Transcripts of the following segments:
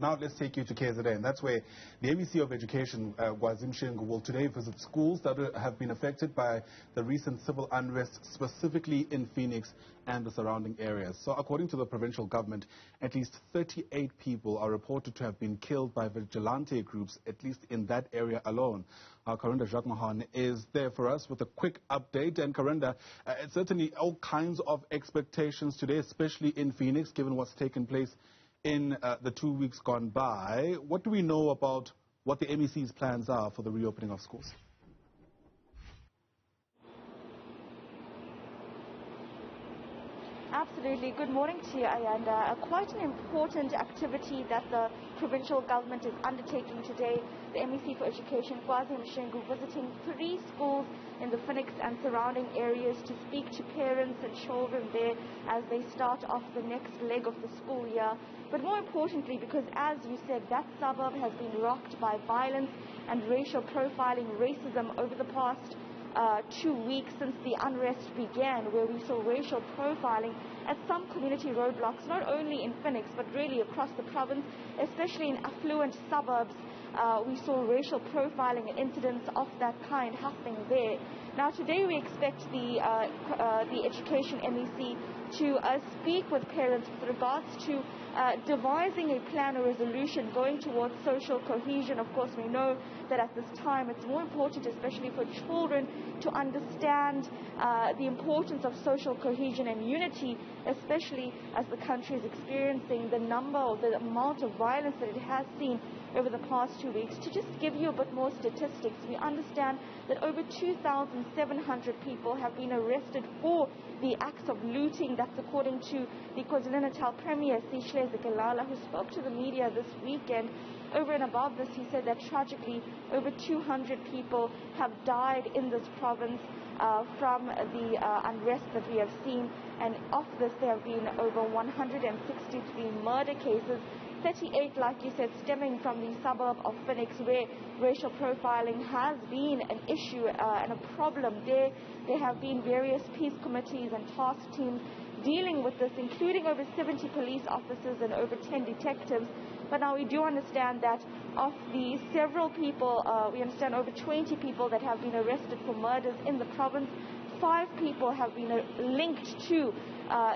Now let's take you to KZN. That's where the MEC of Education, Kwazi Mshengu, will today visit schools that have been affected by the recent civil unrest, specifically in Phoenix and the surrounding areas. So according to the provincial government, at least 38 people are reported to have been killed by vigilante groups, at least in that area alone. Karinda Jagmohan is there for us with a quick update. And Karinda, certainly all kinds of expectations today, especially in Phoenix, given what's taken place in the 2 weeks gone by. What do we know about what the MEC's plans are for the reopening of schools? Absolutely. Good morning to you, Ayanda. Quite an important activity that the provincial government is undertaking today. The MEC for Education, Kwazi Mshengu, visiting 3 schools in the Phoenix and surrounding areas to speak to parents and children there as they start off the next leg of the school year. But more importantly, because as you said, that suburb has been rocked by violence and racial profiling, racism over the past 2 weeks since the unrest began, where we saw racial profiling at some community roadblocks, not only in Phoenix, but really across the province, especially in affluent suburbs. We saw racial profiling and incidents of that kind happening there. Now, today we expect the Education MEC to speak with parents with regards to devising a plan or resolution going towards social cohesion. Of course, we know that at this time it's more important, especially for children, to understand the importance of social cohesion and unity, especially as the country is experiencing the number or the amount of violence that it has seen over the past 2 weeks. To just give you a bit more statistics, we understand that over 2,700 people have been arrested for the acts of looting. That's according to the KwaZulu-Natal Premier, who spoke to the media this weekend. Over and above this, he said that tragically over 200 people have died in this province from the unrest that we have seen, and of this there have been over 163 murder cases, 38, like you said, stemming from the suburb of Phoenix, where racial profiling has been an issue and a problem there. There have been various peace committees and task teams dealing with this, including over 70 police officers and over 10 detectives. But now we do understand that of the several people, we understand over 20 people that have been arrested for murders in the province. 5 people have been linked to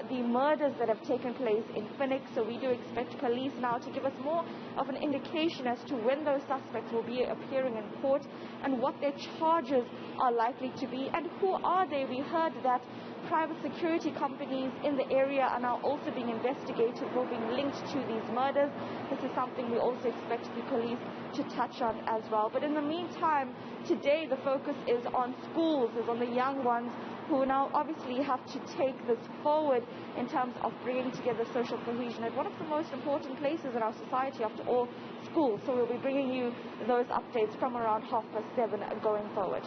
the murders that have taken place in Phoenix. So we do expect police now to give us more of an indication as to when those suspects will be appearing in court and what their charges are likely to be and who are they. We heard that private security companies in the area are now also being investigated for being linked to these murders. This is something we also expect the police to touch on as well. But in the meantime, today the focus is on schools, is on the young ones who now obviously have to take this forward in terms of bringing together social cohesion at one of the most important places in our society, after all, schools. So we'll be bringing you those updates from around 7:30 going forward.